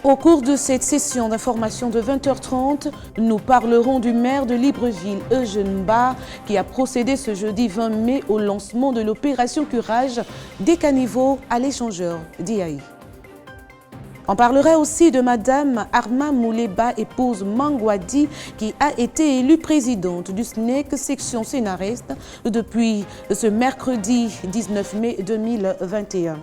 Au cours de cette session d'information de 20h30, nous parlerons du maire de Libreville, Eugène Ba, qui a procédé ce jeudi 20 mai au lancement de l'opération curage des caniveaux à l'échangeur d'IAI. On parlera aussi de Madame Arma Mouleba, épouse Mangwadi, qui a été élue présidente du SNEC section Sénarest depuis ce mercredi 19 mai 2021.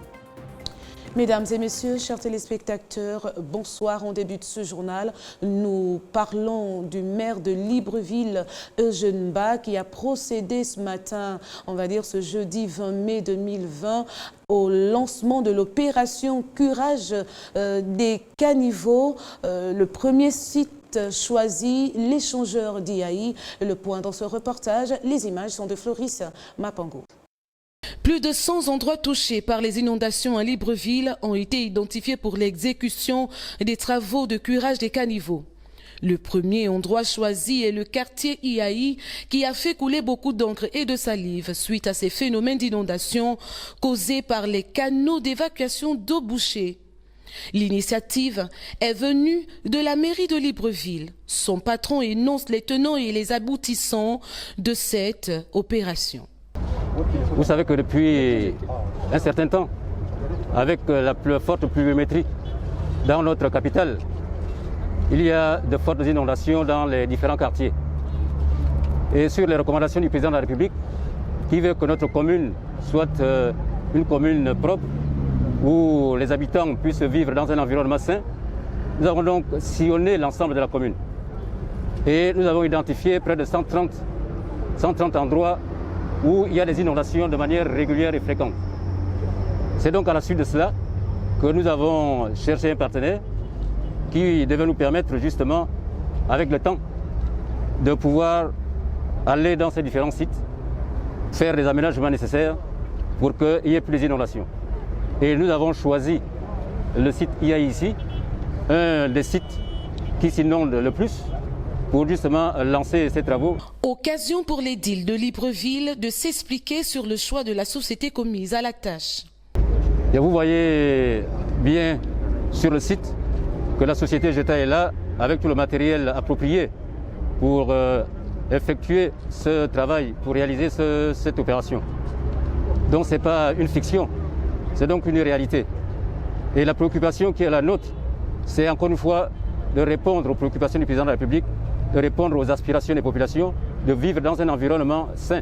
Mesdames et messieurs, chers téléspectateurs, bonsoir. On débute ce journal. Nous parlons du maire de Libreville, Eugène Ba, qui a procédé ce matin, on va dire ce jeudi 20 mai 2020, au lancement de l'opération curage des caniveaux, le premier site choisi, l'échangeur d'IAI. Le point dans ce reportage, les images sont de Floris Mapango. Plus de 100 endroits touchés par les inondations à Libreville ont été identifiés pour l'exécution des travaux de curage des caniveaux. Le premier endroit choisi est le quartier IAI qui a fait couler beaucoup d'encre et de salive suite à ces phénomènes d'inondation causés par les canaux d'évacuation d'eau bouchée. L'initiative est venue de la mairie de Libreville. Son patron énonce les tenants et les aboutissants de cette opération. Vous savez que depuis un certain temps, avec la plus forte pluviométrie dans notre capitale, il y a de fortes inondations dans les différents quartiers. Et sur les recommandations du président de la République, qui veut que notre commune soit une commune propre, où les habitants puissent vivre dans un environnement sain, nous avons donc sillonné l'ensemble de la commune. Et nous avons identifié près de 130 endroits où il y a des inondations de manière régulière et fréquente. C'est donc à la suite de cela que nous avons cherché un partenaire qui devait nous permettre justement, avec le temps, de pouvoir aller dans ces différents sites, faire les aménagements nécessaires pour qu'il n'y ait plus d'inondations. Et nous avons choisi le site IAI ici, un des sites qui s'inonde le plus, pour justement lancer ces travaux. Occasion pour l'édile de Libreville de s'expliquer sur le choix de la société commise à la tâche. Et vous voyez bien sur le site que la société Jeta est là avec tout le matériel approprié pour effectuer ce travail, pour réaliser cette opération. Donc ce n'est pas une fiction, c'est donc une réalité. Et la préoccupation qui est la nôtre, c'est encore une fois de répondre aux préoccupations du président de la République, de répondre aux aspirations des populations, de vivre dans un environnement sain.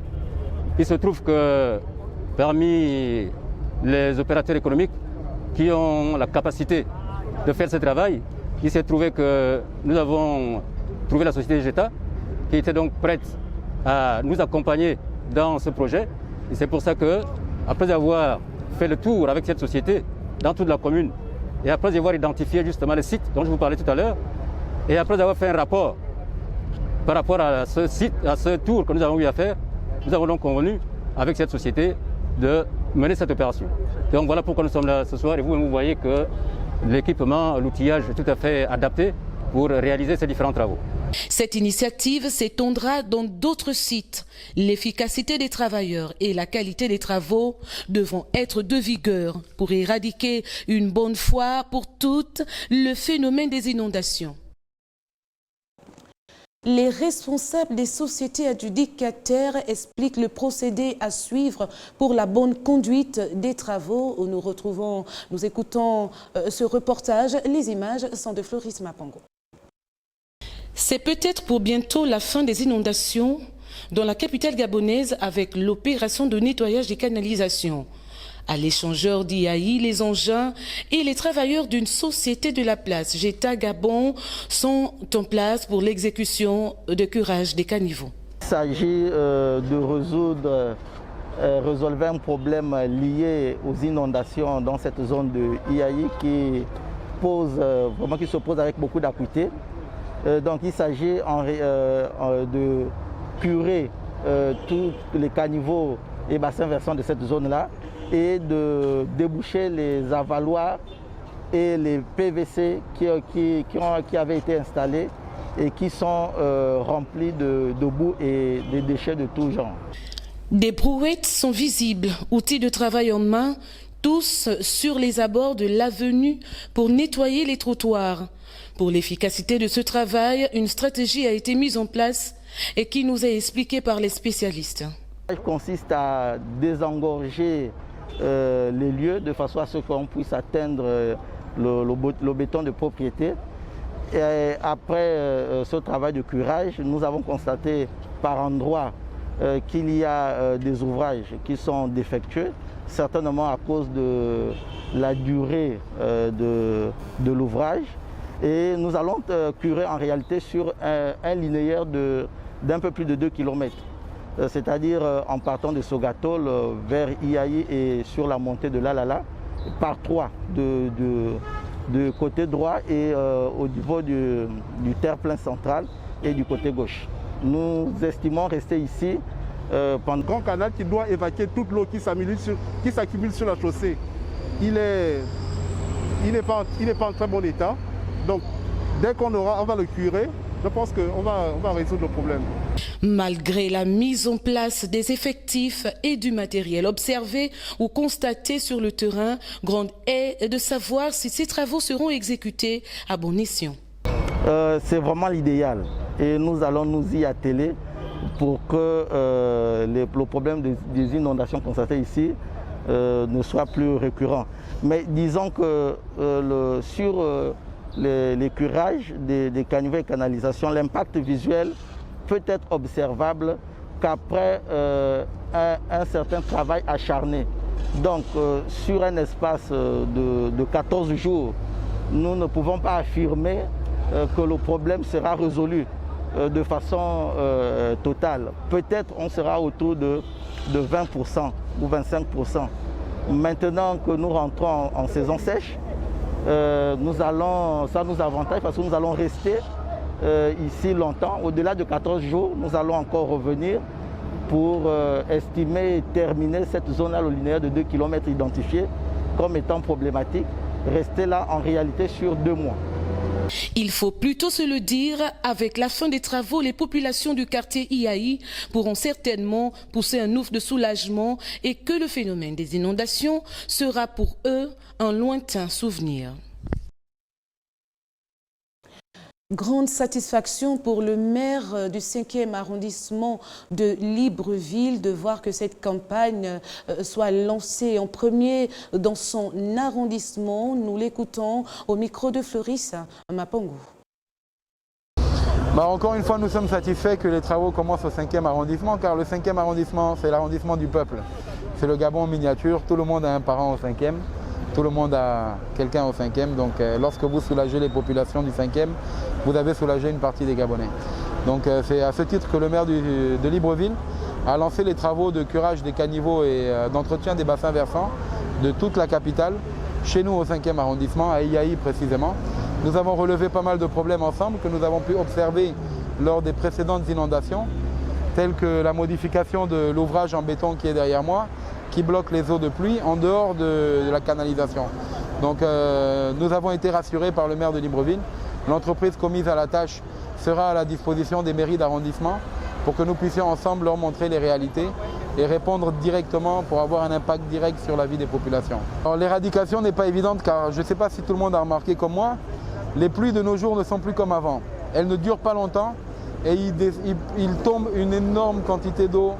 Il se trouve que parmi les opérateurs économiques qui ont la capacité de faire ce travail, il s'est trouvé que nous avons trouvé la société Jeta qui était donc prête à nous accompagner dans ce projet. Et c'est pour ça que, après avoir fait le tour avec cette société dans toute la commune, et après avoir identifié justement le site dont je vous parlais tout à l'heure, et après avoir fait un rapport par rapport à ce site, à ce tour que nous avons eu à faire, nous avons donc convenu avec cette société de mener cette opération. Donc voilà pourquoi nous sommes là ce soir et vous voyez que l'équipement, l'outillage est tout à fait adapté pour réaliser ces différents travaux. Cette initiative s'étendra dans d'autres sites. L'efficacité des travailleurs et la qualité des travaux devront être de vigueur pour éradiquer une bonne fois pour toutes le phénomène des inondations. Les responsables des sociétés adjudicataires expliquent le procédé à suivre pour la bonne conduite des travaux. Nous écoutons ce reportage. Les images sont de Floris Mapango. C'est peut-être pour bientôt la fin des inondations dans la capitale gabonaise avec l'opération de nettoyage des canalisations. À l'échangeur d'IAI, les engins et les travailleurs d'une société de la place Jeta Gabon sont en place pour l'exécution de curage des caniveaux. Il s'agit de résolver un problème lié aux inondations dans cette zone de IAI qui se pose avec beaucoup d'acuité. Donc il s'agit de curer tous les caniveaux et bassins versants de cette zone-là et de déboucher les avaloirs et les PVC qui avaient été installés et qui sont remplis de boue et de déchets de tout genre. Des brouettes sont visibles, outils de travail en main tous sur les abords de l'avenue pour nettoyer les trottoirs. Pour l'efficacité de ce travail, une stratégie a été mise en place et qui nous est expliquée par les spécialistes. Elle consiste à désengorger les lieux de façon à ce qu'on puisse atteindre le béton de propriété. Et après ce travail de curage, nous avons constaté par endroits qu'il y a des ouvrages qui sont défectueux, certainement à cause de la durée de l'ouvrage. Et nous allons curer en réalité sur un linéaire d'un peu plus de 2 km. C'est-à-dire en partant de Sogatol vers Iyayi et sur la montée de l'Alala, par 3 de côté droit et au niveau du terre-plein central et du côté gauche. Nous estimons rester ici pendant... Le grand canal qui doit évacuer toute l'eau qui s'accumule sur la chaussée, il n'est pas en très bon état. Donc dès qu'on aura, on va le curer. Je pense qu'on va résoudre le problème. Malgré la mise en place des effectifs et du matériel observé ou constaté sur le terrain, grande est de savoir si ces travaux seront exécutés à bon escient. C'est vraiment l'idéal et nous allons nous y atteler pour que le problème des inondations constatées ici ne soit plus récurrent. Mais disons que sur les curages des caniveaux et canalisations, l'impact visuel peut être observable qu'après un certain travail acharné. Donc sur un espace de 14 jours, nous ne pouvons pas affirmer que le problème sera résolu de façon totale. Peut-être on sera autour de 20% ou 25%. Maintenant que nous rentrons en saison sèche, ça nous avantage parce que nous allons rester ici longtemps. Au-delà de 14 jours, nous allons encore revenir pour estimer et terminer cette zone à linéaire de 2 km identifiée comme étant problématique. Rester là en réalité sur 2 mois. Il faut plutôt se le dire, avec la fin des travaux, les populations du quartier Iyayi pourront certainement pousser un ouf de soulagement et que le phénomène des inondations sera pour eux un lointain souvenir. Grande satisfaction pour le maire du 5e arrondissement de Libreville de voir que cette campagne soit lancée en premier dans son arrondissement. Nous l'écoutons au micro de Floris Mapango. Encore une fois, nous sommes satisfaits que les travaux commencent au 5e arrondissement, car le 5e arrondissement, c'est l'arrondissement du peuple. C'est le Gabon en miniature, tout le monde a un parent au 5e. Tout le monde a quelqu'un au 5e, donc lorsque vous soulagez les populations du 5e, vous avez soulagé une partie des Gabonais. Donc c'est à ce titre que le maire de Libreville a lancé les travaux de curage des caniveaux et d'entretien des bassins versants de toute la capitale, chez nous au 5e arrondissement, à Iyayi précisément. Nous avons relevé pas mal de problèmes ensemble que nous avons pu observer lors des précédentes inondations, telles que la modification de l'ouvrage en béton qui est derrière moi, qui bloque les eaux de pluie en dehors de la canalisation. Donc nous avons été rassurés par le maire de Libreville. L'entreprise commise à la tâche sera à la disposition des mairies d'arrondissement pour que nous puissions ensemble leur montrer les réalités et répondre directement pour avoir un impact direct sur la vie des populations. L'éradication n'est pas évidente car je ne sais pas si tout le monde a remarqué comme moi, les pluies de nos jours ne sont plus comme avant. Elles ne durent pas longtemps et il tombe une énorme quantité d'eau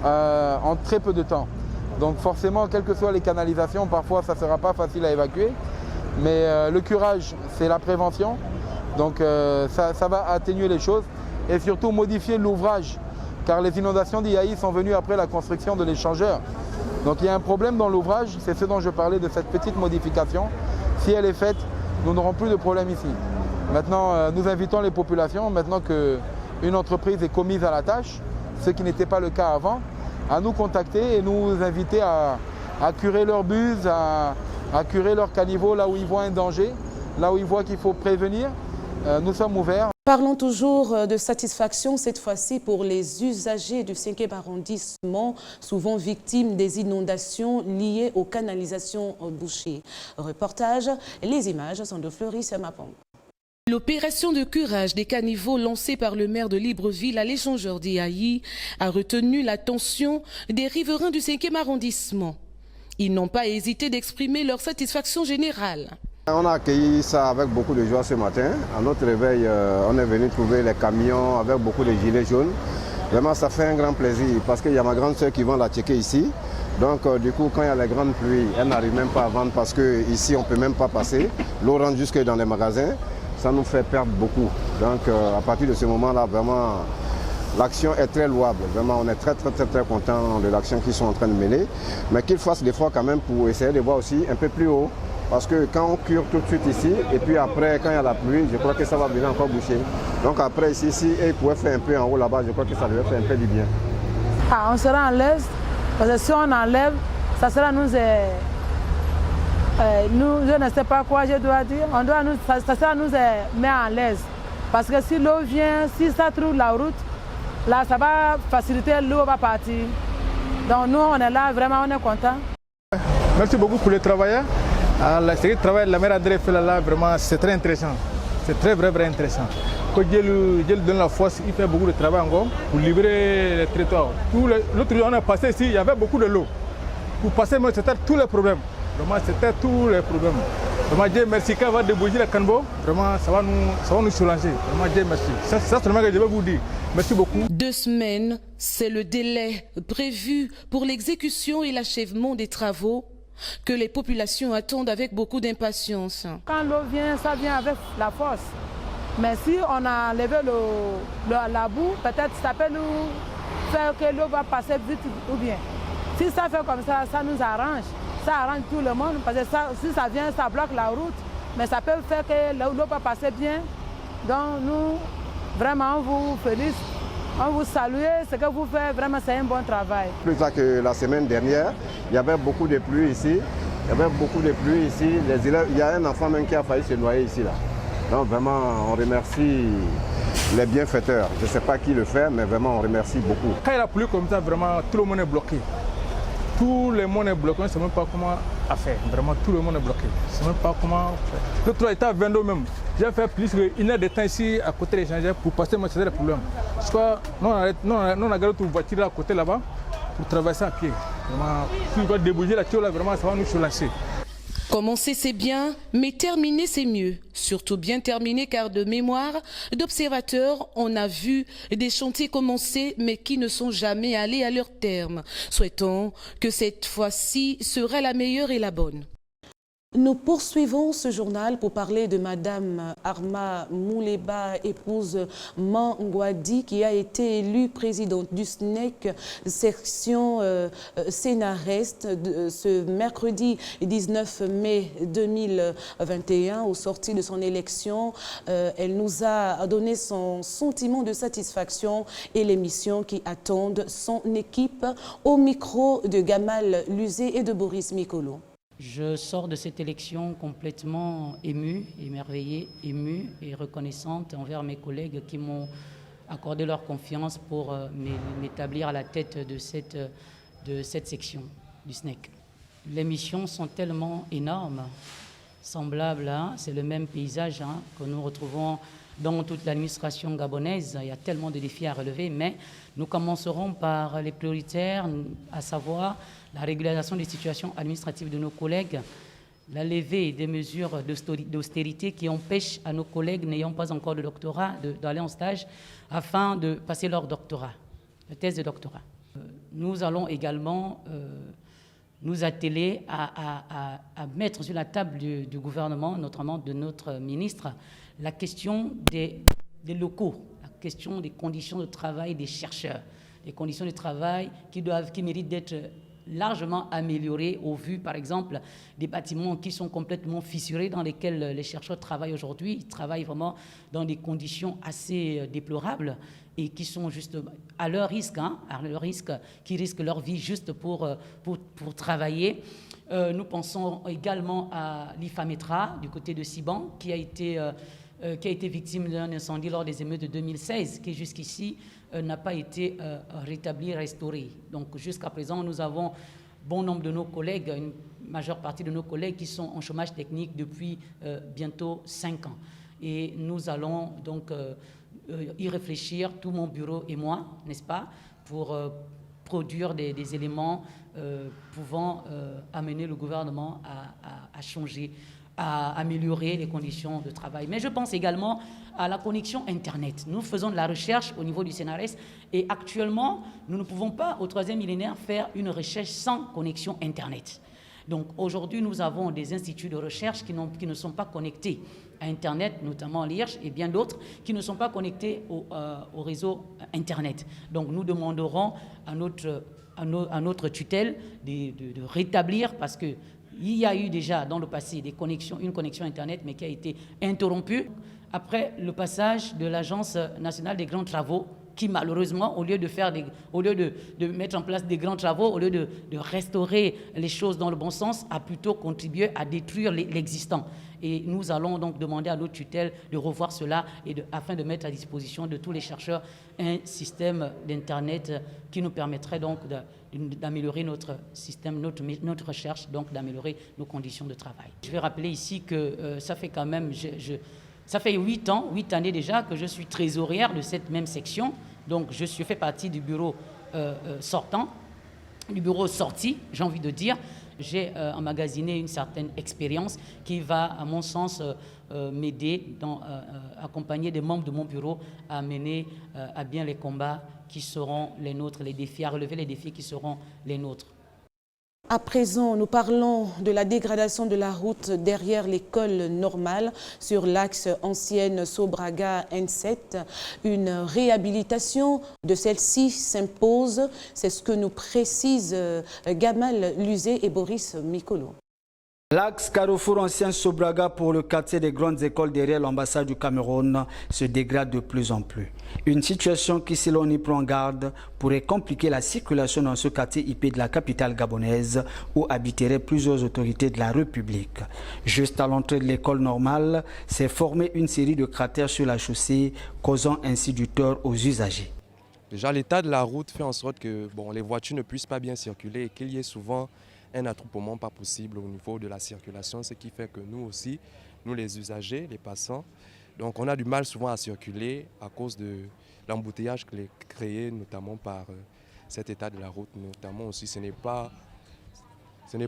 en très peu de temps. Donc forcément, quelles que soient les canalisations, parfois ça ne sera pas facile à évacuer. Mais le curage, c'est la prévention. Donc ça va atténuer les choses et surtout modifier l'ouvrage. Car les inondations d'Iyayi sont venues après la construction de l'échangeur. Donc il y a un problème dans l'ouvrage, c'est ce dont je parlais de cette petite modification. Si elle est faite, nous n'aurons plus de problème ici. Maintenant, nous invitons les populations, maintenant qu'une entreprise est commise à la tâche, ce qui n'était pas le cas avant, à nous contacter et nous inviter à curer leurs buses, à curer leurs caniveaux là où ils voient un danger, là où ils voient qu'il faut prévenir. Nous sommes ouverts. Parlons toujours de satisfaction, cette fois-ci pour les usagers du 5e arrondissement, souvent victimes des inondations liées aux canalisations bouchées. Reportage, les images sont de Floris Mapango. L'opération de curage des caniveaux lancée par le maire de Libreville à l'échangeur d'Iyayi a retenu l'attention des riverains du 5e arrondissement. Ils n'ont pas hésité d'exprimer leur satisfaction générale. On a accueilli ça avec beaucoup de joie ce matin. À notre réveil, on est venu trouver les camions avec beaucoup de gilets jaunes. Vraiment, ça fait un grand plaisir parce qu'il y a ma grande soeur qui vend la checker ici. Donc, du coup, quand il y a les grandes pluies, elle n'arrive même pas à vendre parce qu'ici, on ne peut même pas passer. L'eau rentre jusque dans les magasins. Ça nous fait perdre beaucoup. Donc, à partir de ce moment-là, vraiment, l'action est très louable. Vraiment, on est très contents de l'action qu'ils sont en train de mener. Mais qu'ils fassent l'effort quand même pour essayer de voir aussi un peu plus haut. Parce que quand on cure tout de suite ici, et puis après, quand il y a la pluie, je crois que ça va venir encore boucher. Donc après, ici, et ils pouvaient faire un peu en haut là-bas, je crois que ça devait faire un peu du bien. Ah, on sera en l'aise, parce que si on enlève, ça sera nous, je ne sais pas quoi je dois dire, ça sera nous mettre en l'aise. Parce que si l'eau vient, si ça trouve la route, là, ça va faciliter, l'eau va partir. Donc nous, on est là, vraiment, on est contents. Merci beaucoup pour les travailleurs. Le travail de la mère André fait là, vraiment, c'est très intéressant. C'est très, vraiment intéressant. Quand Dieu donne la force, il fait beaucoup de travail encore pour libérer les territoires. L'autre jour, on est passé ici, il y avait beaucoup de l'eau. Pour passer, c'était tous les problèmes. Vraiment, c'était tous les problèmes. Vraiment, Dieu merci. Quand on va déboucher le canbo, vraiment, ça va nous soulager. Vraiment, Dieu merci. C'est ça seulement que je vais vous dire. Merci beaucoup. 2 semaines, c'est le délai prévu pour l'exécution et l'achèvement des travaux que les populations attendent avec beaucoup d'impatience. Quand l'eau vient, ça vient avec la force. Mais si on a enlevé la boue, peut-être ça peut nous faire que l'eau va passer vite ou bien. Si ça fait comme ça, ça nous arrange. Ça arrange tout le monde parce que si ça vient, ça bloque la route. Mais ça peut faire que l'eau va passer bien. Donc nous, vraiment, on vous félicite. On vous salue, ce que vous faites, vraiment c'est un bon travail. Plus tard que la semaine dernière, il y avait beaucoup de pluie ici. Il y a un enfant même qui a failli se noyer ici. Là. Donc vraiment, on remercie les bienfaiteurs. Je ne sais pas qui le fait, mais vraiment, on remercie beaucoup. Quand il y a la pluie comme ça, vraiment, tout le monde est bloqué. Tout le monde est bloqué, on ne sait même pas comment faire. Vraiment, tout le monde est bloqué. On ne sait même pas comment faire. L'autre était à 22 même. J'ai fait plus d'une heure de temps ici à côté des échangeurs pour passer, moi, c'était le problème. Je crois, nous, on a gardé toute voiture là à côté là-bas pour traverser à pied. Vraiment, si on va débouger la tuyau là, vraiment, ça va nous soulager. Commencer c'est bien, mais terminer c'est mieux. Surtout bien terminer car de mémoire d'observateurs, on a vu des chantiers commencer mais qui ne sont jamais allés à leur terme. Souhaitons que cette fois-ci sera la meilleure et la bonne. Nous poursuivons ce journal pour parler de Madame Arma Mouleba, épouse Mangwadi, qui a été élue présidente du SNEC, section Sénarest, ce mercredi 19 mai 2021. Au sorti de son élection, elle nous a donné son sentiment de satisfaction et les missions qui attendent son équipe au micro de Gamal Luzé et de Boris Mikolo. Je sors de cette élection complètement émue, émerveillée, émue et reconnaissante envers mes collègues qui m'ont accordé leur confiance pour m'établir à la tête de cette section du SNEC. Les missions sont tellement énormes, semblables, c'est le même paysage que nous retrouvons dans toute l'administration gabonaise. Il y a tellement de défis à relever, mais nous commencerons par les prioritaires, à savoir la régularisation des situations administratives de nos collègues, la levée des mesures d'austérité qui empêchent à nos collègues n'ayant pas encore de doctorat d'aller en stage afin de passer leur doctorat, la thèse de doctorat. Nous allons également nous atteler à mettre sur la table du gouvernement, notamment de notre ministre, la question des locaux, la question des conditions de travail des chercheurs, les conditions de travail qui méritent d'être largement améliorées au vu, par exemple, des bâtiments qui sont complètement fissurés, dans lesquels les chercheurs travaillent aujourd'hui. Ils travaillent vraiment dans des conditions assez déplorables et qui sont juste à leur risque, qui risquent leur vie juste pour travailler. Nous pensons également à l'IFAMETRA, du côté de Siban, qui a été victime d'un incendie lors des émeutes de 2016, qui jusqu'ici n'a pas été rétabli, restauré. Donc jusqu'à présent, nous avons bon nombre de nos collègues, une majeure partie de nos collègues qui sont en chômage technique depuis bientôt 5 ans. Et nous allons donc y réfléchir, tout mon bureau et moi, n'est-ce pas, pour produire des éléments pouvant amener le gouvernement à changer, à améliorer les conditions de travail. Mais je pense également à la connexion Internet. Nous faisons de la recherche au niveau du CNRS et actuellement, nous ne pouvons pas, au 3e millénaire, faire une recherche sans connexion Internet. Donc aujourd'hui, nous avons des instituts de recherche qui ne sont pas connectés à Internet, notamment l'IRCH et bien d'autres, qui ne sont pas connectés au réseau Internet. Donc nous demanderons à notre tutelle de rétablir, parce qu'il y a eu déjà dans le passé une connexion Internet, mais qui a été interrompue après le passage de l'Agence nationale des grands travaux, qui malheureusement, au lieu de mettre en place des grands travaux, au lieu de restaurer les choses dans le bon sens, a plutôt contribué à détruire l'existant. Et nous allons donc demander à notre tutelle de revoir cela afin de mettre à disposition de tous les chercheurs un système d'Internet qui nous permettrait donc d'améliorer notre système, notre recherche, donc d'améliorer nos conditions de travail. Je vais rappeler ici que ça fait quand même... Ça fait 8 années déjà que je suis trésorière de cette même section. Donc, je fais partie du bureau sortant, du bureau sorti, j'ai envie de dire. J'ai emmagasiné une certaine expérience qui va, à mon sens, m'aider, accompagner des membres de mon bureau à mener à bien les combats qui seront les nôtres, à relever les défis qui seront les nôtres. À présent, nous parlons de la dégradation de la route derrière l'école normale sur l'axe ancienne Sobraga-N7. Une réhabilitation de celle-ci s'impose. C'est ce que nous précisent Gamal Luzé et Boris Mikolo. L'axe Carrefour ancien Sobraga pour le quartier des grandes écoles derrière l'ambassade du Cameroun se dégrade de plus en plus. Une situation qui, si l'on y prend garde, pourrait compliquer la circulation dans ce quartier IP de la capitale gabonaise où habiteraient plusieurs autorités de la République. Juste à l'entrée de l'école normale, s'est formée une série de cratères sur la chaussée, causant ainsi du tort aux usagers. Déjà, l'état de la route fait en sorte que les voitures ne puissent pas bien circuler et qu'il y ait souvent un attroupement pas possible au niveau de la circulation, ce qui fait que nous aussi, nous les usagers, les passants, donc on a du mal souvent à circuler à cause de l'embouteillage créé notamment par cet état de la route. Notamment aussi, ce n'est pas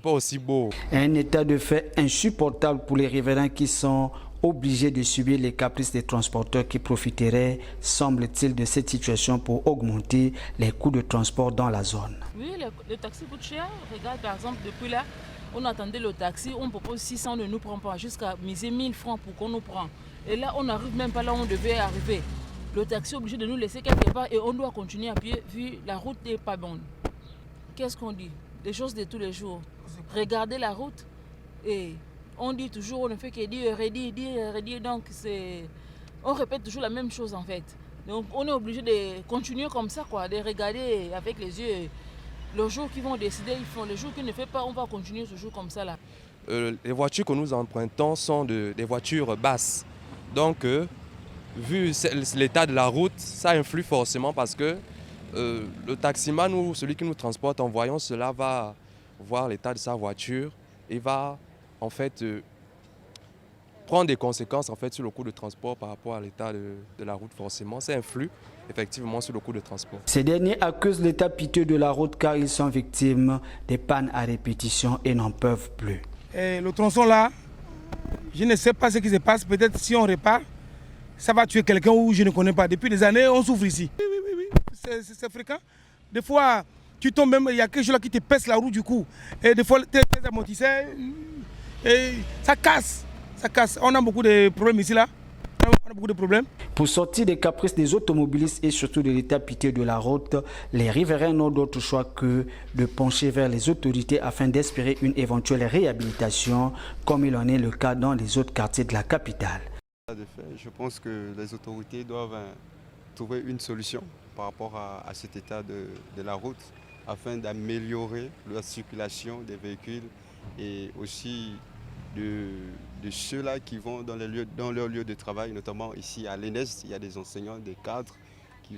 aussi beau. Un état de fait insupportable pour les riverains qui sont obligés de subir les caprices des transporteurs qui profiteraient, semble-t-il, de cette situation pour augmenter les coûts de transport dans la zone. Oui, le taxi coûte cher. Regarde par exemple, depuis là, on attendait le taxi, on propose 600, on ne nous prend pas, jusqu'à miser 1000 francs pour qu'on nous prenne. Et là, on n'arrive même pas là où on devait arriver. Le taxi est obligé de nous laisser quelque part et on doit continuer à pied vu la route n'est pas bonne. Qu'est-ce qu'on dit? Des choses de tous les jours. Regardez la route et on dit toujours, on ne fait que dire, donc on répète toujours la même chose en fait. Donc on est obligé de continuer comme ça, quoi, de regarder avec les yeux. Le jour qu'ils vont décider, ils font. Le jour qu'ils ne font pas, on va continuer toujours comme ça là. Les voitures que nous empruntons sont des voitures basses. Donc, vu l'état de la route, ça influe forcément parce que le taximan ou celui qui nous transporte en voyant cela va voir l'état de sa voiture et va en fait prendre des conséquences en fait sur le coût de transport par rapport à l'état de la route forcément. Ça influe effectivement sur le coût de transport. Ces derniers accusent l'état piteux de la route car ils sont victimes des pannes à répétition et n'en peuvent plus. Et le tronçon là, je ne sais pas ce qui se passe. Peut-être si on répare, ça va tuer quelqu'un ou je ne connais pas. Depuis des années, on souffre ici. Oui. C'est fréquent. Des fois, tu tombes même, il y a quelque chose là qui te pèse la roue du coup. Et des fois, tes amortisseurs, et ça casse. On a beaucoup de problèmes ici là. On a beaucoup de problèmes. Pour sortir des caprices des automobilistes et surtout de l'état piteux de la route, les riverains n'ont d'autre choix que de pencher vers les autorités afin d'espérer une éventuelle réhabilitation, comme il en est le cas dans les autres quartiers de la capitale. Je pense que les autorités doivent trouver une solution par rapport à cet état de la route afin d'améliorer la circulation des véhicules et aussi de ceux-là qui vont dans leur lieu de travail, notamment ici à l'ENES, il y a des enseignants, des cadres qui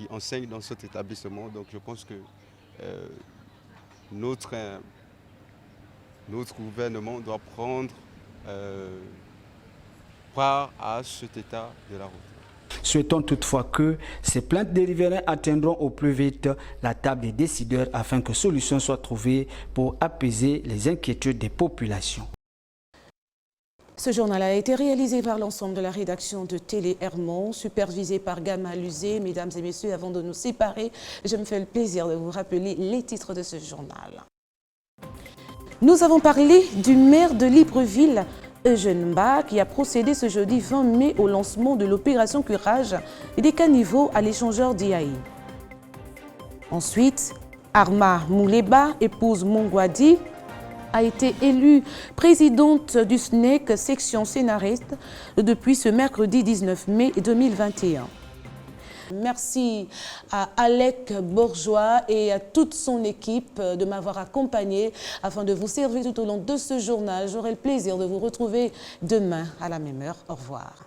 enseignent dans cet établissement. Donc je pense que notre gouvernement doit prendre part à cet état de la route. Souhaitons toutefois que ces plaintes des riverains atteindront au plus vite la table des décideurs afin que solution soit trouvée pour apaiser les inquiétudes des populations. Ce journal a été réalisé par l'ensemble de la rédaction de Télé Hermon, supervisé par Gama Luzé. Mesdames et messieurs, avant de nous séparer, je me fais le plaisir de vous rappeler les titres de ce journal. Nous avons parlé du maire de Libreville, Eugène Mba, qui a procédé ce jeudi 20 mai au lancement de l'opération curage des caniveaux à l'échangeur d'IAI. Ensuite, Arma Mouleba, épouse Mongwadi, a été élue présidente du SNEC section scénariste depuis ce mercredi 19 mai 2021. Merci à Alec Bourgeois et à toute son équipe de m'avoir accompagné afin de vous servir tout au long de ce journal. J'aurai le plaisir de vous retrouver demain à la même heure. Au revoir.